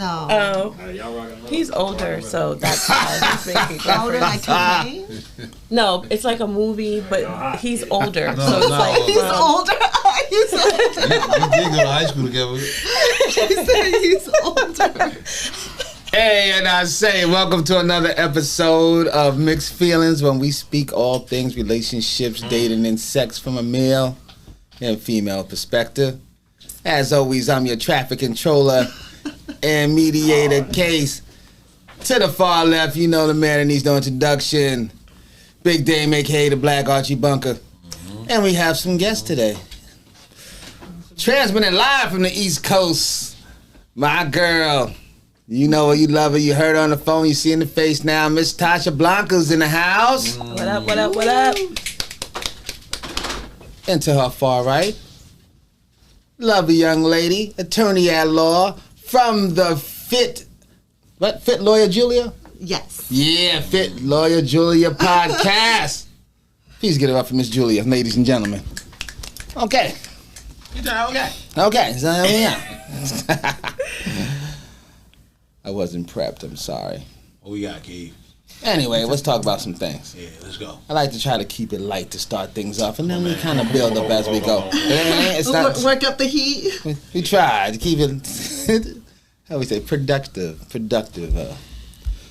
No. He's older, so that's why he's making older, like 2K? No, it's like a movie, but he's older. So it's like he's older. He's older. You did go to high school together. He said he's older. Hey, and I say, welcome to another episode of MixxFeelings, when we speak all things relationships, dating, and sex from a male and female perspective. As always, I'm your traffic controller and mediator, Case. To the far left, you know the man that needs no introduction, Big Dame, a.k.a. the Black Archie Bunker. And we have some guests today. Transmitting live from the East Coast, my girl. You know her, you love her, you heard her on the phone, you see in the face now. Miss Tasha Blanca's in the house. What up, what up, what up? And to her far right, lovely young lady, attorney at law from the Fit Lawyer Julia? Yes. Yeah, Fit Lawyer Julia podcast. Please get it up for Miss Julia, ladies and gentlemen. Okay. Okay, so yeah. I wasn't prepped, I'm sorry. What we got, Keith? Anyway, let's talk about some things. Yeah, let's go. I like to try to keep it light to start things off, and then we kind of build up as we go. It's not, work up the heat. we try to keep it, how we say, productive.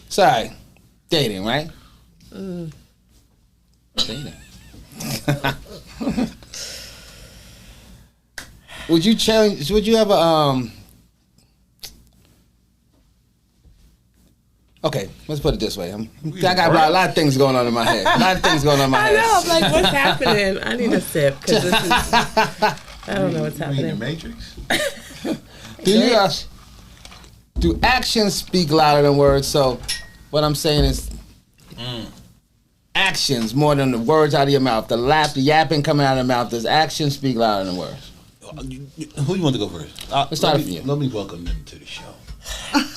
Sorry, dating, right? Dating. Would you ever, okay, let's put it this way. I got a lot of things going on in my head. I know, I'm like, what's happening? I need a sip, because this is, I don't know what's happening. You mean the Do Matrix? actions speak louder than words? So what I'm saying is actions more than the words out of your mouth. The yapping coming out of the mouth. Does actions speak louder than words? Who you want to go first? Let's start with you. Let me welcome them to the show.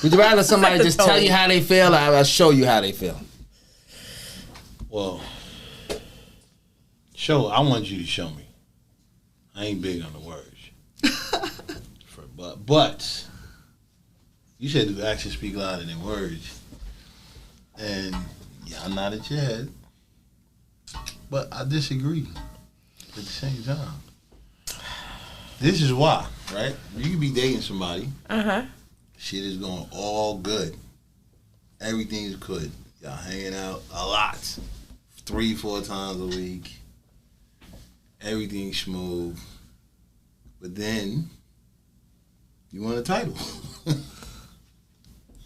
Would you rather somebody just tell you how they feel, or I'll show you how they feel? Well, I want you to show me. I ain't big on the words. But you said do actions speak louder than words. And y'all nodded your head. But I disagree at the same time. This is why, right? You can be dating somebody. Shit is going all good. Everything's good. Y'all hanging out a lot. 3-4 times a week. Everything's smooth. But then, you want a title.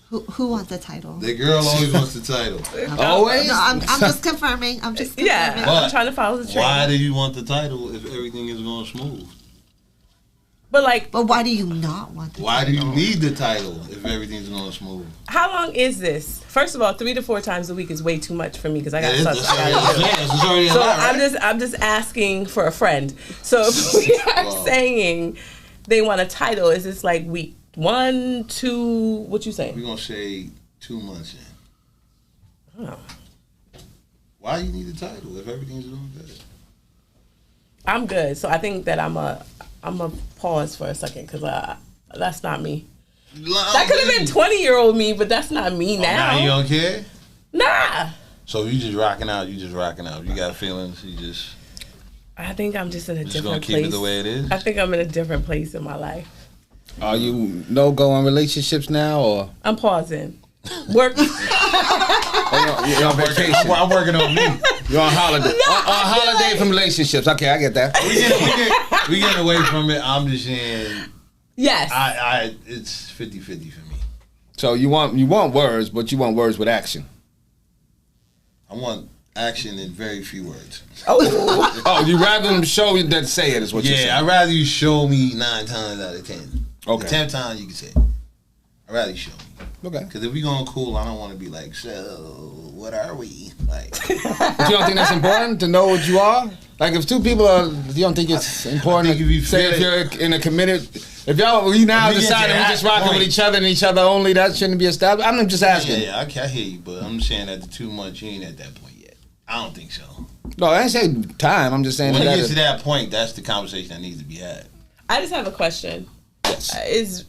Who wants the title? The girl always wants the title. Always? No, I'm just confirming. Yeah, But I'm trying to follow the trend. why do you want the title if everything is going smooth? But why do you not want the Why do title? you need the title if everything's going smooth? how long is this? First of all, 3 to 4 times a week is way too much for me, because I got stuff It's I gotta do. already a So lot, right? I'm just asking for a friend. So if we are saying they want a title, is this like week 1, 2? What you saying? We're going to say 2 months in. Oh. Why you need a title if everything's doing good? I'm good. So I think that I'm a pause for a second, because that's not me. That could have been 20-year-old me, but that's not me now. Now you don't care? Nah. So you just rocking out. You got feelings. I think I'm just in a Just different gonna keep place. it the way it is? I think I'm in a different place in my life. Are you no-go on relationships now, or? I'm pausing. Work. You're on vacation. I'm working on me. You're on holiday. On holiday from relationships. Okay, I get that. We getting away from it. I'm just saying. Yes. It's 50-50 for me. So you want words, but you want words with action. I want action in very few words. Oh, you rather them show you than say it is what you're saying. Yeah, I'd rather you show me 9 times out of 10. Okay. The 10th time you can say it. I'd rather you show me. Okay. Because if we going cool, I don't want to be like, so what are we? Like, But you don't think that's important to know what you are? Like if two people are, you don't think it's important think if you to say if feel you're in a committed, if we now If we get decide to that we that just rocking with point. each other and each other only, that shouldn't be established. I'm just asking. yeah, I hear you, but I'm saying that the 2 months, you ain't at that point yet. I don't think so. No, I ain't saying time. I'm just saying When it that gets to that point, that's the conversation that needs to be had. I just have a question. Yes.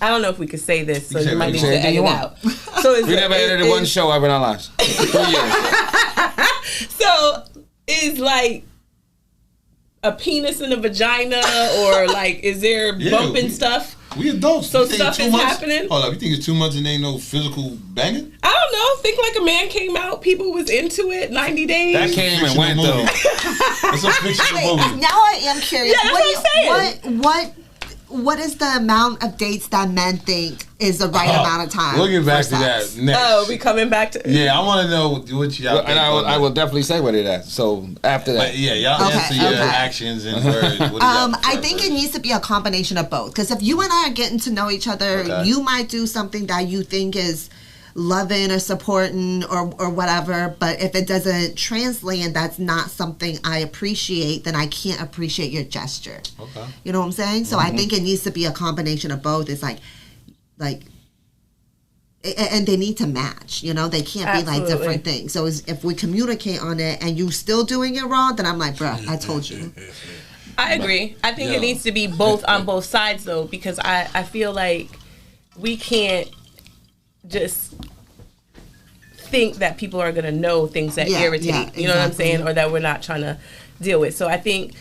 I don't know if we could say this, so You you say might need whatever to you edit want. out. So We never edited one show ever in our lives. 3 years. So is like a penis in a vagina, or like is there bumping stuff? We adults. So You think stuff 2 is months? happening? Hold up, you think it's 2 months and ain't no physical banging? I don't know. Think like a man came out, people was into it. 90 days. That came and went though. It's a fictional movie. Now I am curious. Yeah, that's what I'm saying. What is the amount of dates that men think is the right amount of time? We'll get back for to sex? that next. Oh, we coming back to Yeah, I want to know what y'all think. And I will definitely say what it is. So after that. But yeah, y'all Okay, answer your okay. actions and words. What do y'all I think it needs to be a combination of both. Because if you and I are getting to know each other, Okay. you might do something that you think is loving or supporting or whatever. But if it doesn't translate and that's not something I appreciate, then I can't appreciate your gesture. Okay. You know what I'm saying? So I think it needs to be a combination of both. It's like, and they need to match. You know, they can't be like Absolutely. different things. So if we communicate on it and you still doing it wrong, then I'm like, bruh, I told you. I agree. I think Yeah. it needs to be both on both sides though, because I feel like we can't just think that people are gonna know things that Yeah, irritate. yeah, You know what I'm exactly. saying? Or that we're not trying to deal with. So I think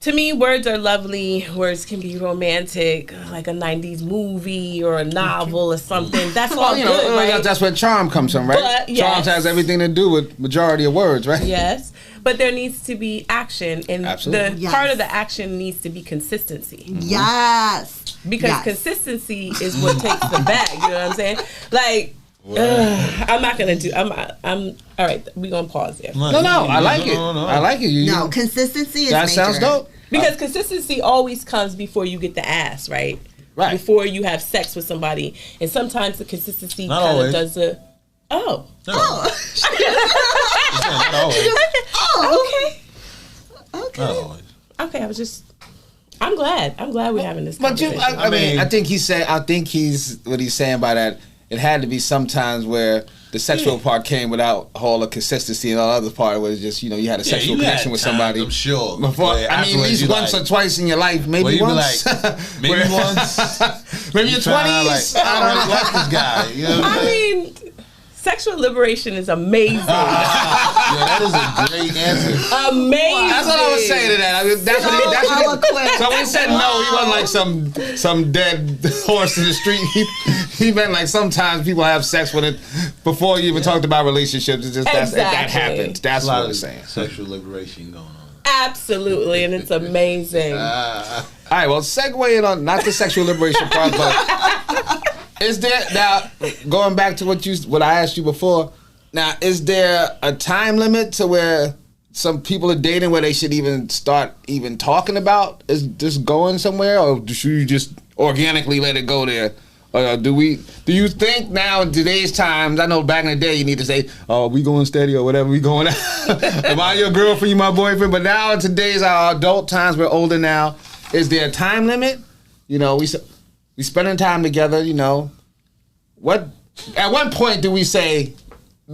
to me, words are lovely. Words can be romantic, like a 90s movie or a novel or something. That's all You good, know, right? that's where charm comes from, right? But, yes. Charm has everything to do with majority of words, right? Yes, but there needs to be action, and Absolutely. the Yes. part of the action needs to be consistency. Yes. Because Yes. consistency is what takes the bag. You know what I'm saying? Like, I'm not gonna do. I'm all right. We gonna pause there No, I like it. No. I like it. No, consistency is that major. sounds dope. because consistency always comes before you get the ass, right? Right. Before you have sex with somebody, and sometimes the consistency Not kind of always. does the. Oh. Not always. Okay. Okay. Not always. Okay. I'm glad. I'm glad we're having this But conversation. I mean, I think he's what he's saying by that. It had to be sometimes where the sexual part came without all the consistency, and all the other part was just you had a sexual you had connection with times, somebody. I'm sure. Before, Where I mean, at afterwards least you once like- or twice in your life, maybe Well, you be once. like, maybe once. Maybe your Trying to, 20s. Like, I don't like this guy. You know what I'm I saying? mean, sexual liberation is amazing. Yeah, that is a great answer. Amazing. That's what I was saying to that. I mean, that's what he. That's what eloquent. he. So when he said no, he wasn't like some dead horse in the street. He meant like sometimes people have sex with it before you even talked about relationships. It's just that Exactly. happens. That's A lot what of I'm saying. sexual liberation going on. Absolutely, and it's amazing. All right, well, segueing on not the sexual liberation part, but is there now going back to what I asked you before? Now, is there a time limit to where some people are dating where they should even start talking about is just going somewhere, or should you just organically let it go there? Or do you think now in today's times? I know back in the day you need to say, "Oh, we going steady" or whatever. We going out. Am I your girlfriend? You my boyfriend? But now in today's our adult times, we're older now. Is there a time limit? We spending time together. What? At what point do we say?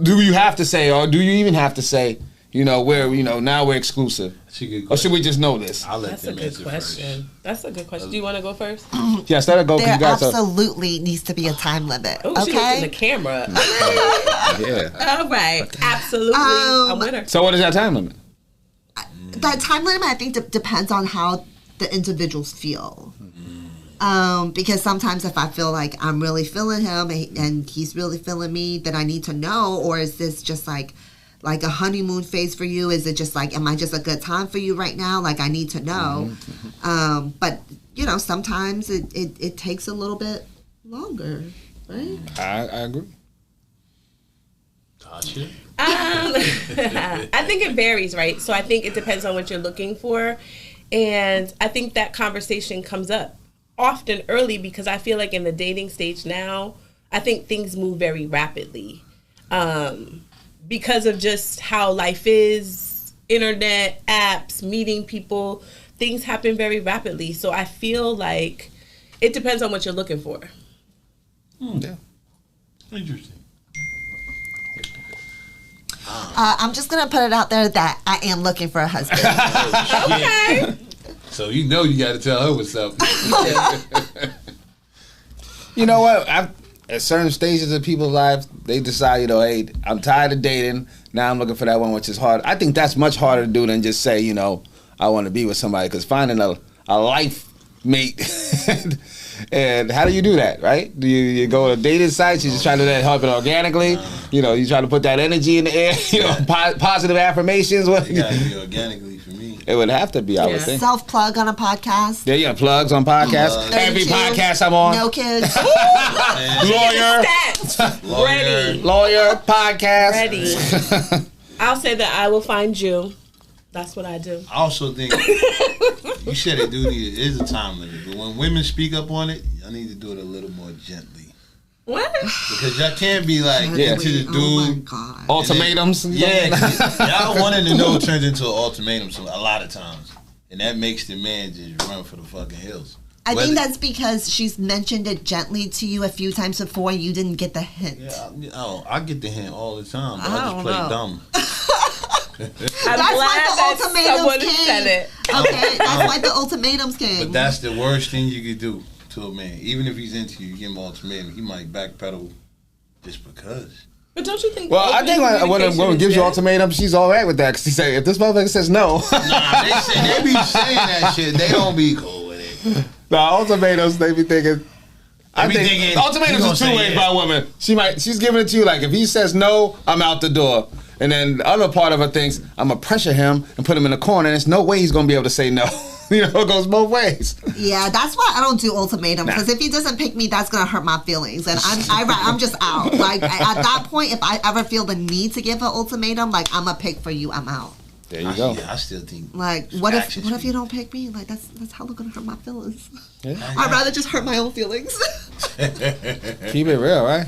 Do you have to say, or do you even have to say? Where now we're exclusive. That's a good question. Or should we just know this? I'll let That's a them good answer question. first. That's a good question. Do you want to go first? Yes, let it go. 'Cause There you guys are. absolutely needs to be a time limit. Oh, she looked in the Okay. camera. Yeah. All right. Absolutely. I'm with her. So what is that time limit? That time limit, I think, depends on how the individuals feel. Because sometimes if I feel like I'm really feeling him and he's really feeling me, then I need to know. Or is this just like a honeymoon phase for you? Is it just like, am I just a good time for you right now? Like, I need to know. But sometimes it takes a little bit longer, right? I agree. Tasha? I think it varies, right? So I think it depends on what you're looking for. And I think that conversation comes up often early because I feel like in the dating stage now, I think things move very rapidly. Because of just how life is, internet, apps, meeting people, things happen very rapidly. So I feel like it depends on what you're looking for. Yeah. Interesting. I'm just going to put it out there that I am looking for a husband. Okay. So you got to tell her what's up. You know what? At certain stages of people's lives, they decide, you know, hey, I'm tired of dating. Now I'm looking for that one, which is hard. I think that's much harder to do than just say, you know, I want to be with somebody. Because finding a life mate, and how do you do that, right? Do you go to dating sites? You just try to help it organically? You know, you try to put that energy in the air, you know, positive affirmations? What? It gotta be organically for me. It would have to be, I would think. Self-plug on a podcast. Yeah, yeah, plugs on podcasts. Every podcast I'm on. No kids. Lawyer, podcast. Ready. I'll say that I will find you. That's what I do. I also think you said it is a time limit, but when women speak up on it, I need to do it a little more gently. What? Because y'all can't be like into the dude. Oh my God. Ultimatums. Y'all wanting to know turns into an ultimatum a lot of times, and that makes the man just run for the fucking hills. I think that's because she's mentioned it gently to you a few times before. You didn't get the hint. Yeah, I get the hint all the time, but I just play dumb. I'm glad that someone said it. Okay, that's why the ultimatums came. But that's the worst thing you could do to a man. Even if he's into you, you give him an ultimatum, he might backpedal just because. But don't you think? Well, I think when a woman gives you an ultimatum, she's all right with that. Because she say, if this motherfucker says no. Nah, they be saying that shit. They don't be cool with it. Nah, ultimatums, they be thinking. I think ultimatums is two ways by a woman. She's giving it to you like, if he says no, I'm out the door. And then the other part of her thinks, I'm going to pressure him and put him in a corner. And there's no way he's going to be able to say no. You know, it goes both ways. Yeah, that's why I don't do ultimatum. Because if he doesn't pick me, that's going to hurt my feelings. And I'm just out. Like, at that point, if I ever feel the need to give an ultimatum, like, I'm going to pick for you, I'm out. There you go. Yeah, I still think. Like, what if you don't pick me? Like, that's hella going to hurt my feelings. Yeah. I'd rather just hurt my own feelings. Keep it real, right?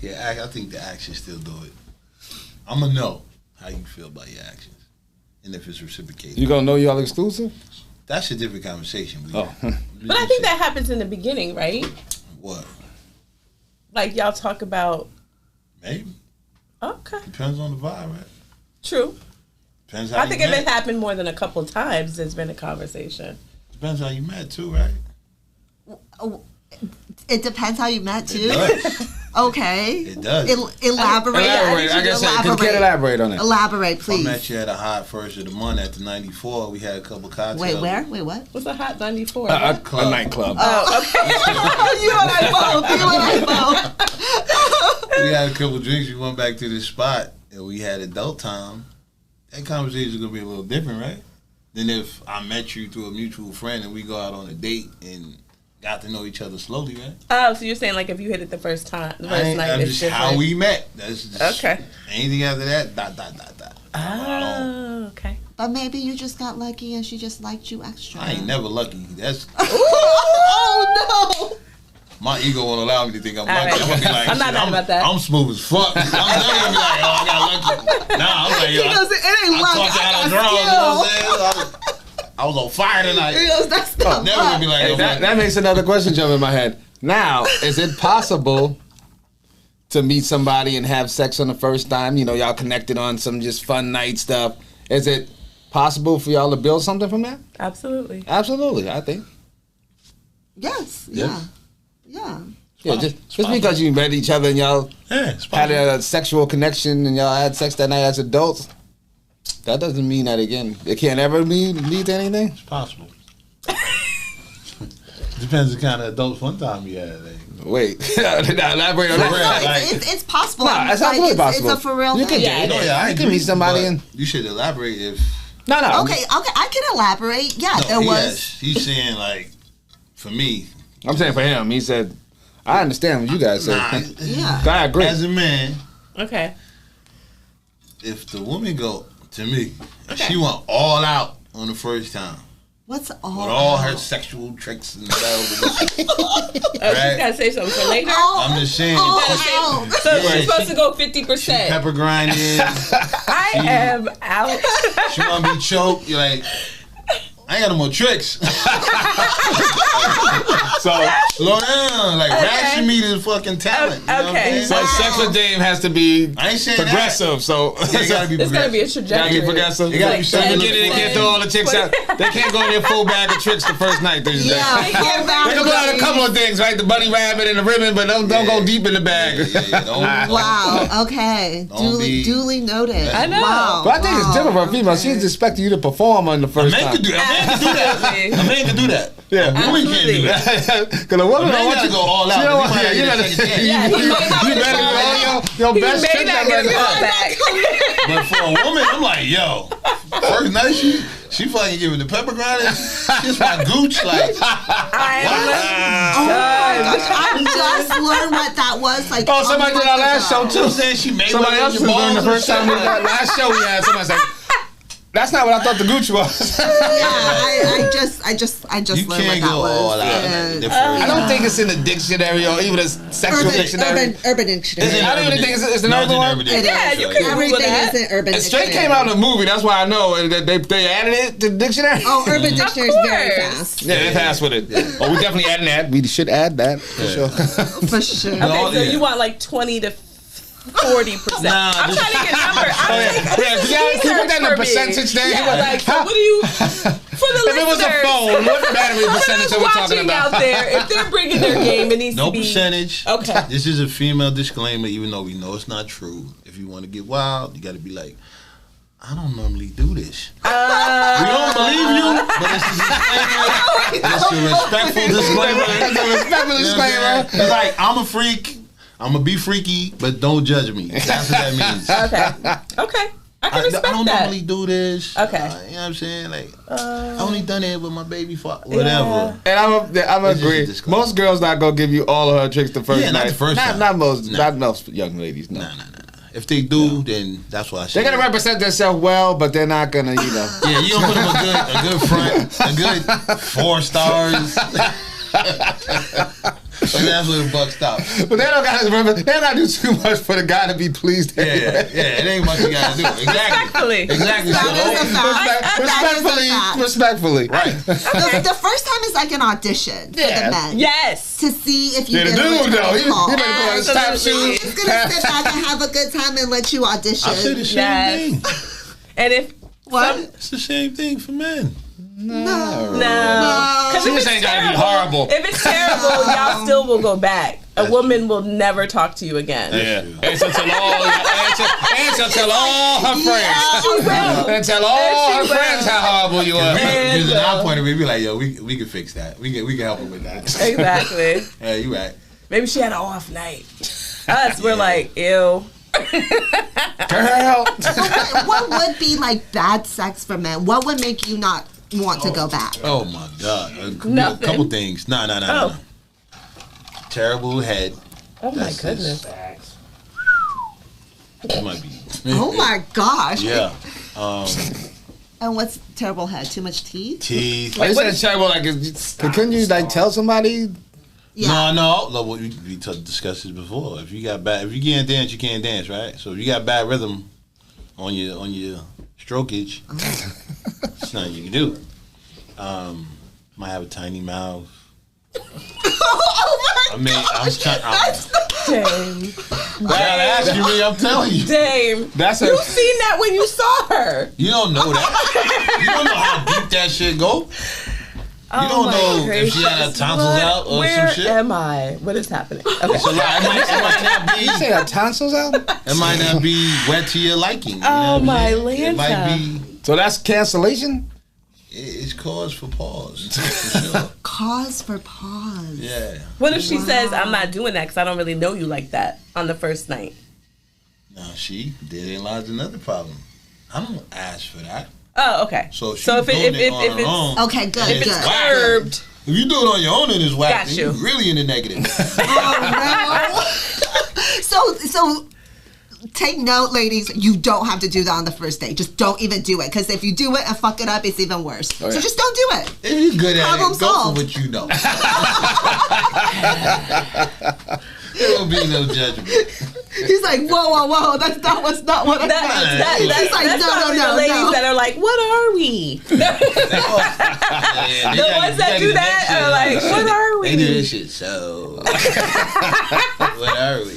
Yeah, I think the actions still do it. I'm going to know how you feel about your actions. And if it's reciprocated. You going to know y'all exclusive? That's a different conversation. But I think that happens in the beginning, right? What? Like y'all talk about. Maybe. Okay. Depends on the vibe, right? True. Depends how I think if it happened more than a couple times, there's been a conversation. Depends how you met too, right? It depends how you met too. It does. Okay. It does. Elaborate. I guess you can elaborate on it. Elaborate, please. I met you at a hot first of the month at the 94. We had a couple cocktails. Wait, where? Wait, what? What's a hot 94? A nightclub. Oh, okay. You and I both. We had a couple drinks. We went back to this spot and we had adult time. That conversation is going to be a little different, right? Than if I met you through a mutual friend and we go out on a date and got to know each other slowly, right? Oh, so you're saying like if you hit it the first night, it's just how we met. That's just okay. Anything after that, ... Oh, okay. But maybe you just got lucky and she just liked you extra. I ain't never lucky. That's oh no. My ego won't allow me to think I'm lucky. Right. I'm gonna be like, I'm not mad about that. I'm smooth as fuck. I'm never gonna be like, oh, I got lucky. Nah, I'm like, yo, it ain't luck. I draws, you know what I'm saying? I was on fire tonight. That's not never gonna be like, Hey, that makes another question jump in my head. Now, is it possible to meet somebody and have sex on the first time? You know, y'all connected on some just fun night stuff. Is it possible for y'all to build something from that? Absolutely. Absolutely, I think. Yes. Yeah. Yeah. Yeah, just because you met each other and y'all had a sexual connection and y'all had sex that night as adults, that doesn't mean that, again, it can't ever lead to anything? It's possible. Depends the kind of adult fun time you had. Wait, elaborate on that. It's possible. No, it's absolutely possible. It's a for real you thing. You can meet somebody and... You should elaborate if... No. Okay, I can elaborate. Yeah, there was... He's saying, like, for me... I'm saying for him, he said, I understand what you guys said. Yeah. I agree. As a man... Okay. If the woman go to me, she went all out on the first time. What's all with all her sexual tricks and stuff. She's gotta say something for later. I'm just saying. So she's supposed to go 50%. Pepper grinding. I am out. She wanna be choked. You're like, I ain't got no more tricks. So slow down. Like ration meat is fucking talent. Okay. So sex with Dame has to be I ain't saying progressive. So it gotta be It's gotta be a progressive. trajectory. gotta be progressive. It gotta be something. They can't throw all the chicks out. They can't go in their full bag of tricks the first night. They Yeah, can full bag go out a couple of things, right? The bunny rabbit and the ribbon, but don't go deep in the bag. Wow. Okay. Duly noted. I know. Wow. But I think it's different for a female. Okay. She's expecting you to perform on the A first man time. can do that. A man can do that. Yeah. A woman can't do that. Because a woman A man don't want gotta you go all out. You know what? He might You not better get a second chance. you better go all your best May trick not get a ever. call back. But for a woman, I'm like, yo, first night she fucking giving the pepper grinder. She's my gooch. Like, Oh my gosh, I just learned what that was. Like, Oh, somebody did our last show you know what I'm too. saying? She made Somebody else was doing the first time. Last show we had, somebody said, "That's not what I thought the gooch was." Yeah, I just You learned what can't that go was. all out. Yeah. I don't think it's in the dictionary or even a sexual dictionary. Urban dictionary. I don't even think it's an urban one. Yeah, you can Google Everything that. is an urban It straight dictionary. came out in a movie. That's why I know that they added it to the dictionary. Oh, urban dictionary is very course. fast. Yeah, they passed with it. Oh, we definitely adding that. We should add that for sure. For sure. Okay, so you want like 20 to 40%. Nah, I'm trying to get a number. Can you put that in a percentage thing? Yeah, like, so what do you, for the If it was a listeners, phone, what battery percentage are we talking watching about? out there, if they're bringing their game, it needs No to be percentage. Okay. This is a female disclaimer, even though we know it's not true. If you want to get wild, you got to be like, I don't normally do this. We don't believe you, but it's a disclaimer. It's a respectful disclaimer. That's a respectful disclaimer. It's like, I'm a freak. I'm going to be freaky, but don't judge me. That's what that means. Okay. I can respect I don't that. normally do this. Okay. You know what I'm saying? Like, I only done it with my baby father. Whatever. And I'm It's agree. just a disclaimer. Most girls not gonna give you all of her tricks the first Yeah, night. not the first time. Not most. Nah. Not most young ladies. No. Nah. If they do, then that's why I say They're gonna represent themselves well, but they're not gonna, you know. Yeah, you gonna put them a good front, a good 4 stars. And that's where the buck stops. But they don't gotta remember. They don't gotta do too much for the guy to be pleased. Anyway. Yeah, it ain't much you gotta do. Exactly. Exactly. That is a fact. Respectfully. Right. The first time is like an audition for the men. Yes. To see if you Yeah, the get a dude though, return he call. better put on his top I'm Absolutely. shoes. just gonna sit back and have a good time and let you audition. I said the same Yes. thing. And if What? It's the same thing for men. no, No. because She just ain't gotta be horrible. If it's terrible, y'all still will go back. A woman will never talk to you again. Yeah. And so tell all her friends. She will. And tell all her She will. friends how horrible you are. Because in our point of view, we be like, yo, we can fix that. We can help her with that. Exactly. Yeah, you right. Maybe she had an off night. Us, we're like, ew. Girl. What would be like bad sex for men? What would make you not want to go back? Oh my God. A Nothing. couple things. No. Terrible head. Oh my That's goodness. It might be. Oh my gosh. Yeah. And what's terrible head? Too much teeth? Teeth. Like, what is terrible? Like, couldn't you like tell somebody? Yeah. No. Look, we discussed this before. If you can't dance, you can't dance, right? So if you got bad rhythm on your strokage, there's nothing you can do. Might have a tiny mouth. Oh my I'm trying. Dame. I ask you, me, I'm telling you. Dame. That's You seen that when you saw her. You don't know that. You don't know how deep that shit go. You don't know if she had her tonsils out or Where some shit. am I? What is happening? Okay. So like, it might not be. You say her tonsils out? It might not be wet to your liking. You know Oh, what I'm my saying? It might Lanta. be. So that's cancellation? It's cause for pause. For sure. Cause for pause. Yeah. What if she says, I'm not doing that because I don't really know you like that on the first night? Now therein lies another problem. I don't ask for that. Oh, okay. So if if she's doing it on her it's own, Okay, good. If Good. it's whack. curbed, if you do it on your own and it's whack, Got then you. you're really in the negative. Oh, no. So take note, ladies. You don't have to do that on the first date. Just don't even do it. Because if you do it and fuck it up, it's even worse. Oh, yeah. So just don't do it. If you're good at Problem it, go solved. for what you know. There will be no judgment. He's like, whoa. That was not what I meant. He's like, that's no. The ladies that are like, what are we? The ones that do that are like, what are we? They do this shit, so what are we?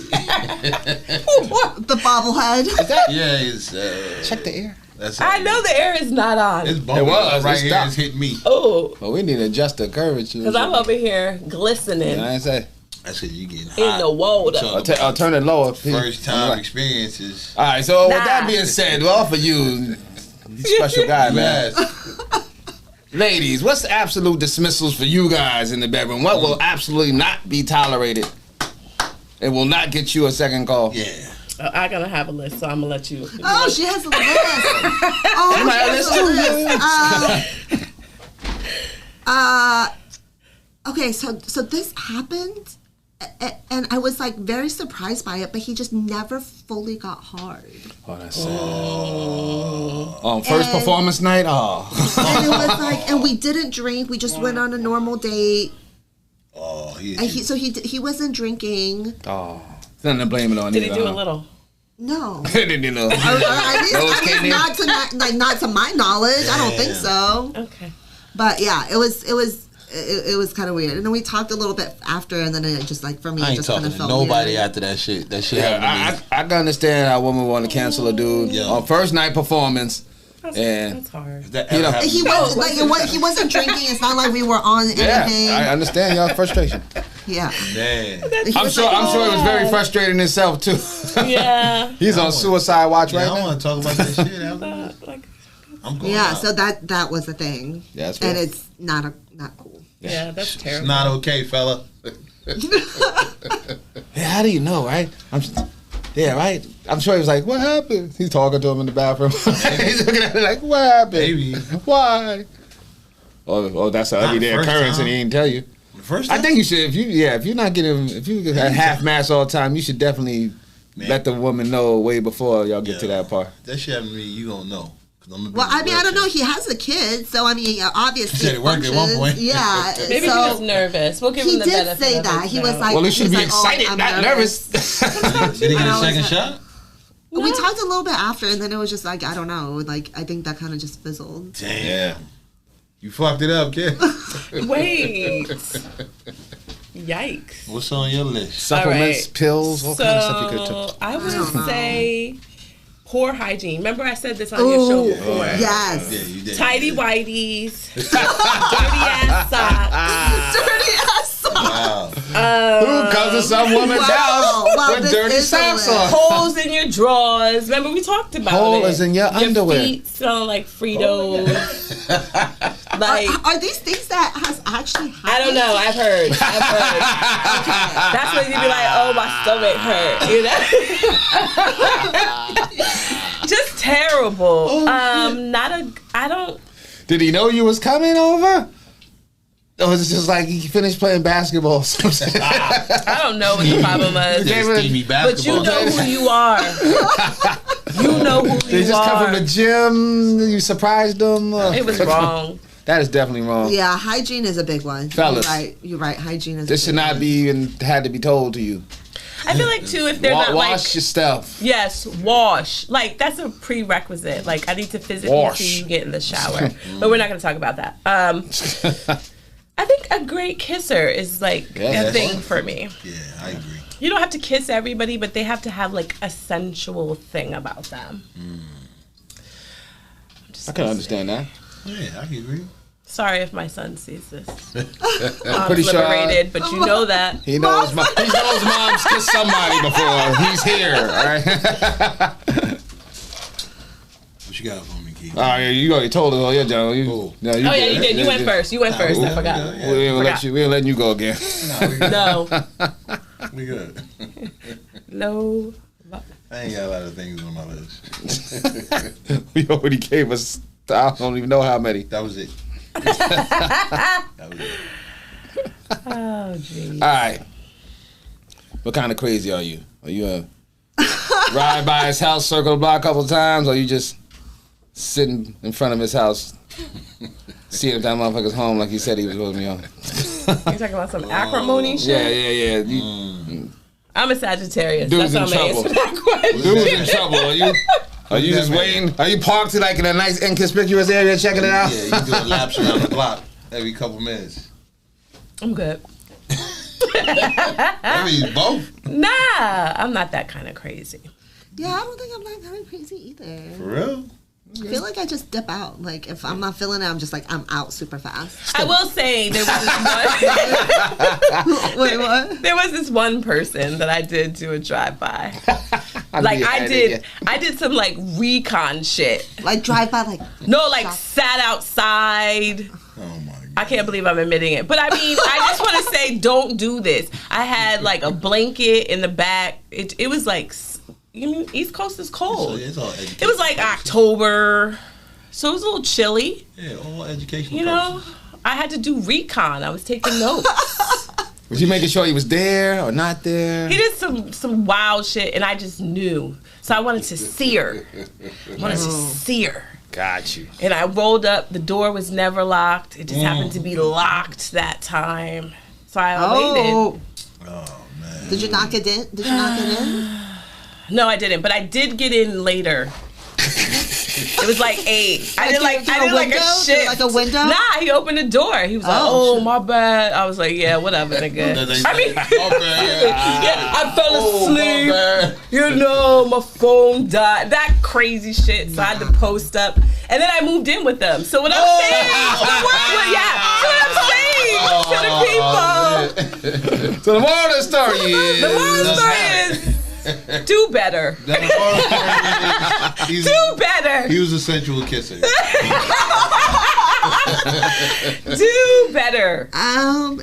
The bobblehead. Yeah, it's Check the air. I know the air is not on. It's bumping. It was. Right It's here. stopped. It's hitting me. Oh. Well, we need to adjust the curvature. Because I'm over here glistening You know what I say? That's because you getting hot. in the water. So, I'll turn it lower. first time experiences. All right, so with Nah. that being said, well, for you, special guy, man. Yes. Ladies, what's the absolute dismissals for you guys in the bedroom? What will absolutely not be tolerated? It will not get you a second call. Yeah. I gotta have a list, so I'm gonna let you. Oh, she has a list. Oh, You might have she has a list. Okay, so this happened, and I was like very surprised by it, but he just never fully got hard. Oh, that's sad. First performance night? Oh. And it was like, and we didn't drink. We just went on a normal date. Oh, And he wasn't drinking. Oh. Nothing to blame it on. Did he either, do a huh? little? No. Didn't you know? At least not to my knowledge. I don't think so. Okay. But yeah, it was kind of weird. And then we talked a little bit after, and then it just like for me, I it ain't just kind talking of to felt nobody weird. after that shit. That shit Yeah, happened to me. I can understand how a woman want to cancel a dude Yeah. on first night performance. That's hard. That You know, ever happened He to you? wasn't he wasn't drinking. It's not like we were on anything. Yeah, I understand y'all frustration. Yeah. Man. He I'm was sure. like, I'm sure it was very frustrating himself too. Yeah. He's on suicide watch Yeah, right I now. want to talk about that shit after. Like, I'm going Yeah, out. so that was a thing. Yeah, that's And rough. it's not cool. yeah, that's It's terrible. not okay, fella. Yeah, how do you know, right? Yeah, right. I'm sure he was like, "What happened?" He's talking to him in the bathroom. He's looking at it like, "What happened? Baby. Why?" Oh, that's an everyday first occurrence, time. and he didn't tell you. First I time? think you should. If you're not getting, if you get half mass all the time, you should definitely Man. let the woman know way before y'all get to Yeah. that part. That shit happened to me, you gonna know. 'Cause I'm gonna be Well, I mean, I don't know. wheelchair. He has a kid, so I mean, obviously He said it worked at one functions. point. Yeah. Maybe so he was nervous. We'll give he him the did benefit say of that. his He was doubt. like, Well, he should be was like, excited, I'm not nervous. Did he get I a was second like- shot? We talked a little bit after, and then it was just like, I don't know. Like, I think that kind of just fizzled. Damn. Yeah. You fucked it up, kid. Wait. Yikes. What's on your list? Supplements, All right. pills, all kind of stuff you could So take. I I don't know. would say poor hygiene. Remember I said this on your show Oh, before. yes. Yeah, you did. Tidy you did. whities, dirty ass socks. Dirty ass socks. Wow. Who comes to some woman's Wow. house Wow, with this dirty is socks a on? Holes in your drawers. Remember we talked about Hole it. is in your underwear. Feet smell like Fritos. Like Are these things that has actually happened? I don't know. I've heard. That's when you be like, "Oh, my stomach hurt," you know. Just terrible. I don't. Did he know you was coming over? Or was it just like he finished playing basketball or something? I don't know what the problem was. Just steamy But you basketball. know who you are. You know who They you just come from are. the gym, you surprised them? It was wrong. That is definitely wrong. Yeah, hygiene is a big one. Fellas. You're right. Hygiene is. This a should big not one. be even had to be told to you. I feel like too if they're not Wash like your stuff. yes, wash. Like that's a prerequisite. Like I need to physically Wash. see you get in the shower. But we're not going to talk about that. I think a great kisser is like Yeah, a that's thing fun. for me. Yeah, I agree. You don't have to kiss everybody, but they have to have like a sensual thing about them. I can understand that. Yeah, I can agree. Sorry if my son sees this. I'm I'm pretty sure liberated, but you know that. he knows mom's kissed somebody before. He's here, all right? What you got for me, Keith? Oh, yeah, you already told us all your job. Cool. Oh yeah, you did. You went first. You went first. I forgot. Yeah. We ain't Forgot. letting you go again. No. We good. No. I ain't got a lot of things on my list. We already gave us, I don't even know how many. That was it. That was it. Oh jeez. All right. What kind of crazy are you? Are you a ride by his house, circle the block a couple times, or you just sitting in front of his house, seeing if that motherfucker's home like he said he was supposed to be on? You talking about some acrimony shit? Yeah. I'm a Sagittarius. Dude's That's in how I'm trouble. gonna answer that question. Dude's in trouble. Are you just waiting? Are you parked like in a nice inconspicuous area checking it out? Yeah, you do a laps around the block every couple minutes. I'm good. I mean, both. Nah, I'm not that kind of crazy. Yeah, I don't think I'm that kind of crazy either. For real? I feel like I just dip out. Like, if I'm not feeling it, I'm just like, I'm out super fast. I will say there was this one. Wait, what? There was this one person that I did do a drive-by. Like, I did some, like, recon shit. Like, drive by, like... No, like, sat outside. Oh, my God. I can't believe I'm admitting it. But, I mean, I just want to say, don't do this. I had, like, a blanket in the back. It was, like... You mean East Coast is cold. It's all education. It was like October, so it was a little chilly. Yeah, all educational. You know, I had to do recon. I was taking notes. Was you making sure he was there or not there? He did some wild shit, and I just knew. So I wanted to see her. Got you. And I rolled up. The door was never locked. It just happened to be locked that time. So I waited. Oh man. Did you knock it in? Did you knock it in? No, I didn't, but I did get in later. It was like 8. I did like a shift. Like a window? Nah, he opened the door. He was like, "Oh, my bad." I was like, "Yeah, whatever, nigga." I mean, yeah, I fell asleep. You know, my phone died. That crazy shit. So I had to post up, and then I moved in with them. So what I'm saying, to the people. So the moral of the story is. The moral of the story is. Do better. Do better. He was a sensual kisser. Do better.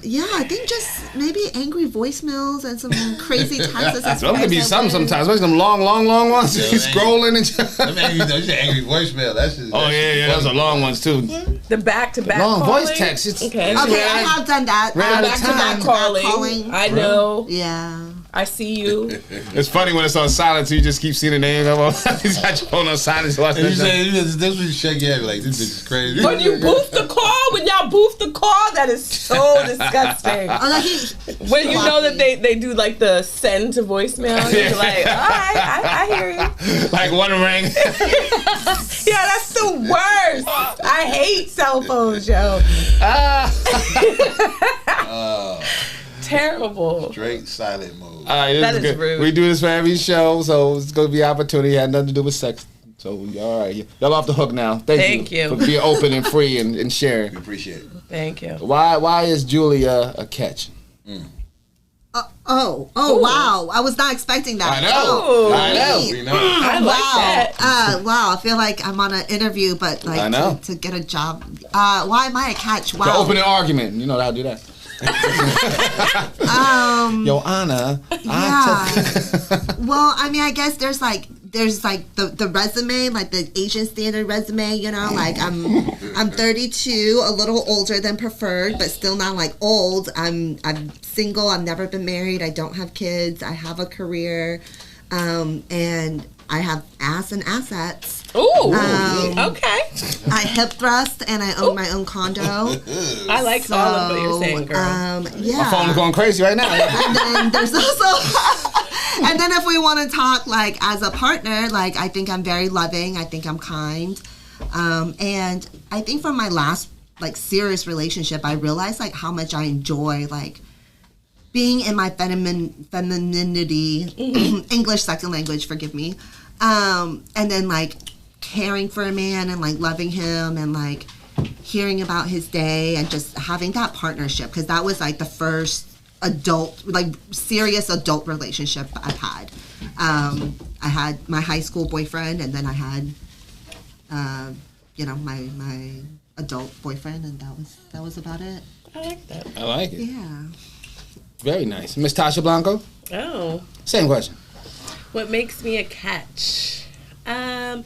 Yeah, I think just maybe angry voicemails and some crazy texts. That could be sometimes, especially them long ones. Yeah, Scrolling and angry voicemail. That's just. Those are long ones too. The back-to-back long calling. voice texts. Okay, I have done that. Back-to-back calling. I know. Yeah. I see you. It's funny when it's on silent, so you just keep seeing the name of them. He's got your phone on silent. And you say, this when you shake your head, like, this is crazy. When you boof the call, when y'all boof the call, that is so disgusting. When you know that they do like the send to voicemail, you're like, all right, I hear you. Like one ring. Yeah, that's the worst. I hate cell phones, yo. Terrible. Straight silent mode. All right, that is good. rude. We do this for every show, so it's going to be an opportunity. It had nothing to do with sex. So, all right. Y'all off the hook now. Thank you. For being open and free and sharing. We appreciate it. Thank you. Why is Julia a catch? Wow. I was not expecting that. I know. I like that. Wow. I feel like I'm on an interview, but like I know. To get a job. Why am I a catch? Wow. To open an argument. You know how to do that. Your Honor. Yeah. Well, I mean, I guess there's like the resume, like the Asian standard resume, you know, like I'm 32, a little older than preferred, but still not like old. I'm single. I've never been married. I don't have kids. I have a career, and I have ass and assets. Ooh, okay. I hip thrust and I own my own condo. I like all of what you're saying, girl. Yeah. My phone's going crazy right now. And then there's also, and then if we want to talk like as a partner, like I think I'm very loving. I think I'm kind. And I think from my last like serious relationship, I realized like how much I enjoy like being in my femininity, English second language, forgive me. And then like caring for a man and like loving him and like hearing about his day and just having that partnership, because that was like the first adult, like serious adult relationship I've had. I had my high school boyfriend, and then I had my adult boyfriend, and that was about it. I like that. I like it. Yeah. Very nice. Miss Tasha Blanco? Oh. Same question. What makes me a catch? I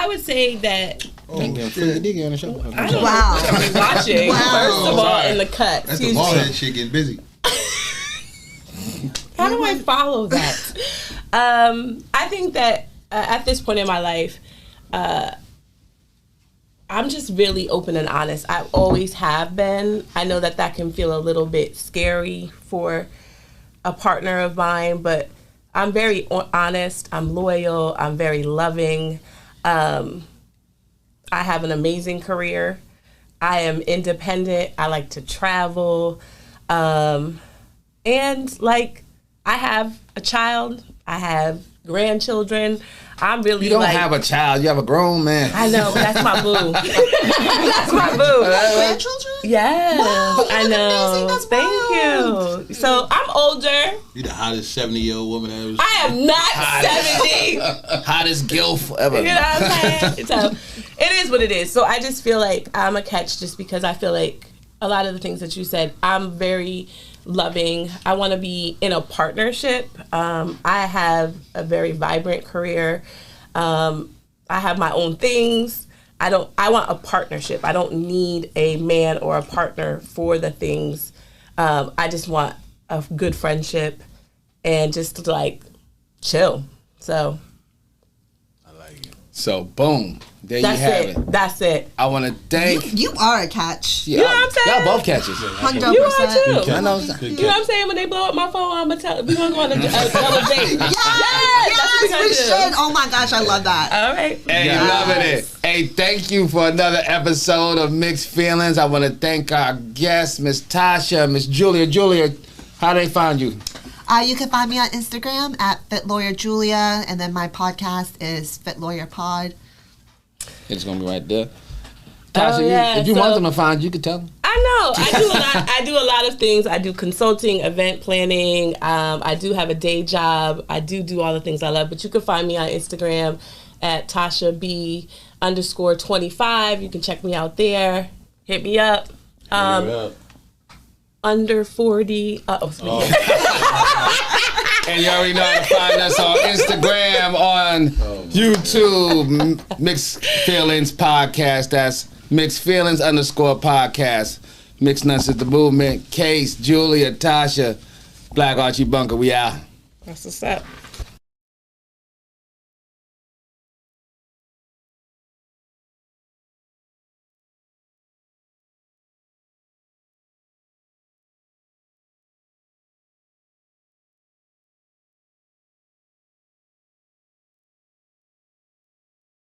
would say that. Diggy on the show. I don't know what are we watching. First of all, in the cut. That's the ball head shit getting busy. How do I follow that? I think that at this point in my life, I'm just really open and honest. I always have been. I know that can feel a little bit scary for a partner of mine, but I'm very honest. I'm loyal. I'm very loving. I have an amazing career. I am independent. I like to travel. And like, I have a child. I have grandchildren. I'm really You don't have a child. You have a grown man. I know, but that's my boo. That's my boo. Grandchildren? Yeah, Wow, I know. that's Thank wild. you. So I'm older. You the hottest 70-year-old woman ever. I am not 70. Hottest gilf ever. You know what I'm saying? So it is what it is. So I just feel like I'm a catch just because I feel like a lot of the things that you said, I'm very loving. I want to be in a partnership. I have a very vibrant career. I have my own things. I want a partnership. I don't need a man or a partner for the things. I just want a good friendship and just to like chill. So So boom, there you have it. That's it. I want to thank You are a catch. Yeah, You know what I'm saying? Y'all both catches. 100%. You are too. I know. Good You know what I'm saying? When they blow up my phone, I'm gonna tell. We're gonna go on a date. Yes, That's what we we do. should. Oh my gosh, I love that. All right. Hey, Yes. loving it. Hey, thank you for another episode of Mixed Feelings. I want to thank our guests, Miss Tasha, Miss Julia. Julia, how do they find you? You can find me on Instagram at FitLawyerJulia, and then my podcast is FitLawyerPod. It's gonna be right there. Tasha, yeah, if you so- want them to find you, can tell them. I know. I do a lot. I do a lot of things. I do consulting, event planning. I do have a day job. I do all the things I love. But you can find me on Instagram at Tasha B_25. You can check me out there. Hit me up. Under 40. And you already know how to find us on Instagram, on YouTube, Mixed Feelings Podcast. That's Mixed Feelings _podcast. Mixxnutts is the movement. Case, Julia, Tasha, Black Archie Bunker. We out. That's what's up.